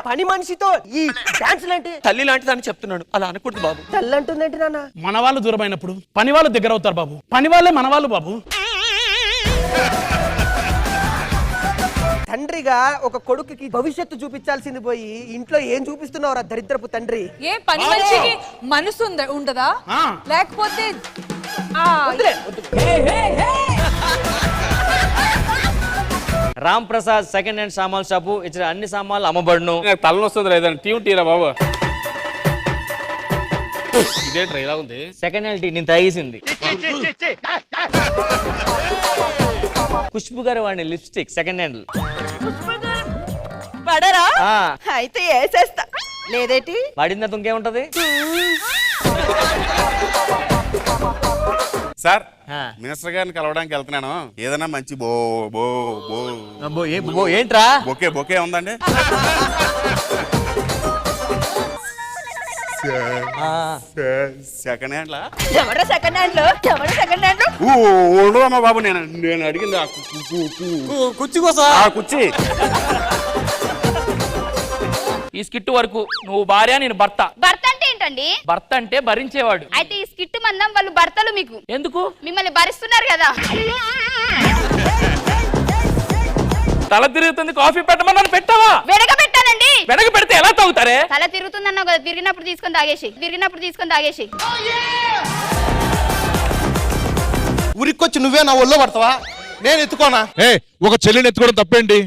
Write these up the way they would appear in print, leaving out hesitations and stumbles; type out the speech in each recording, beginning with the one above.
పని మనిషితో ఈ డాన్స్ లాంటి తల్లి లాంటిదని చెప్తున్నాను. అలా అనకూడదు బాబు. తల్లి అంటుందేంటి నాన్న? మన వాళ్ళు దూరమైనప్పుడు పని వాళ్ళు దగ్గర అవుతారు బాబు. పని వాళ్ళే మన వాళ్ళు బాబు. తండ్రిగా ఒక కొడుకుకి భవిష్యత్తు చూపించాల్సింది పోయి ఇంట్లో ఏం చూపిస్తున్నావురా దరిద్రపు తండ్రి? ఏ పని మనిషికి మనసు ఉండదా? లేకపోతే రామ్ ప్రసాద్ సెకండ్ హ్యాండ్ సామాన్ షాపు ఇచ్చిన అన్ని సామాన్లు అమ్మబడును. తలనొస్తుంది లేదండి టీ టీరా బాబు. ఇదేంట్రా ఇలా ఉంది? సెకండ్ హ్యాండ్ టీ నేను తాగేసింది. ఖుష్బు గారు వాడిని లిప్స్టిక్ సెకండ్ హ్యాండ్. పడరా? అయితే వేసేస్తా. లేదేటి వాడిందా ఇంకేముంటది? సార్ మినిస్టర్ గారిని కలవడానికి వెళ్తున్నాను. ఏదైనా మంచి బో బో బో ఏంట్రా బొకే బొకే ఉందండి? సెకండ్ హ్యాండ్ లా? ఎవడ సెకండ్ హ్యాండ్ లో? ఎవడ సెకండ్ హ్యాండ్ లో? ఉండదమ్మా బాబు. నేను అడిగింది కుర్చీ కోసం. కుర్చీ. ఈ స్కిట్ వరకు నువ్వు భార్య నేను భర్త. భర్త అంటే ఏంటండి? భర్త అంటే భరించేవాడు. అయితే ఈ స్కిట్ మందం వాళ్ళు భర్తలు మీకు. ఎందుకు? మిమ్మల్ని భరిస్తున్నారు కదా. తల తిరుగుతుంది కాఫీ పెట్టమని పెట్టావా? వెనక పెట్టానండి. వెనక పెడితే ఎలా తాగుతారే? తల తిరుగుతుందన్నావు కదా, తిరిగినప్పుడు తీసుకొని తాగేసి. ఉరికొచ్చి నువ్వే నా ఒళ్ళో పడతావా? నేను ఎత్తుకోనా? ఒక చెల్లిని ఎత్తుకోవడం తప్పేంటి?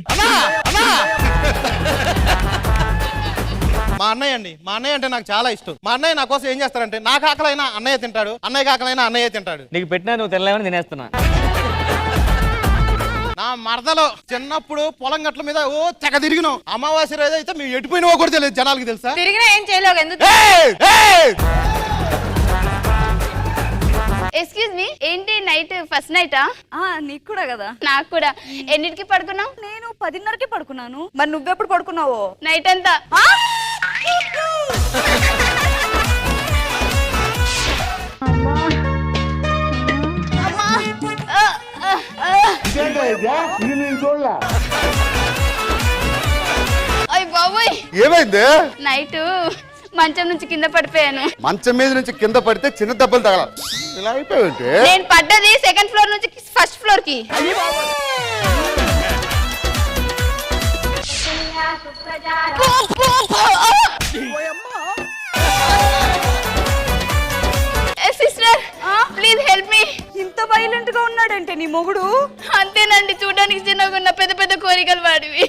మా అన్నయ్య అండి. మా అన్నయ్య అంటే నాకు చాలా ఇష్టం. మా అన్నయ్య నా కోసం ఏం చేస్తారంటే నాకు ఆకలైనా అన్నయ్య తింటాడు, అన్నయ్య ఆకలైనా అన్నయ్య తింటాడు. నీకు పెట్టినా నువ్వు తినలేమని తినేస్తున్నా. నా మరదలో చిన్నప్పుడు పొలం గట్ల మీద తెగ తిరిగినావు. అమావాస్య రోజు అయితే మేము ఎటుపోయినా కూడా తెలియదు జనాలకి, తెలుసా? తిరిగినా ఏం చేయలేవు. ఎందుకు? ఎక్స్క్యూజ్ మీ, ఏంటి నైట్ ఫస్ట్ నైటా? నీకు కూడా కదా. నాకు కూడా. ఎన్నిటికి పడుకున్నావు? నేను 10:30కి పడుకున్నాను. మరి నువ్వెప్పుడు పడుకున్నావు? నైట్ అంతా. అయ్య బాబోయ్, ఏమైంది? నైట్ మంచం నుంచి కింద పడిపోయాను. మంచం మీద నుంచి కింద పడితే చిన్న దెబ్బలు తగల. ఇలా అయిపోయింది. నేను పడ్డది సెకండ్ ఫ్లోర్ నుంచి ఫస్ట్ ఫ్లోర్ కి. Sister please help me. ఇంత వైలెంట్ గా ఉన్నాడంటే నీ మొగుడు? అంతేనండి, చూడడానికి చిన్నగా ఉన్న పెద్ద పెద్ద కోరికలు వాడివి.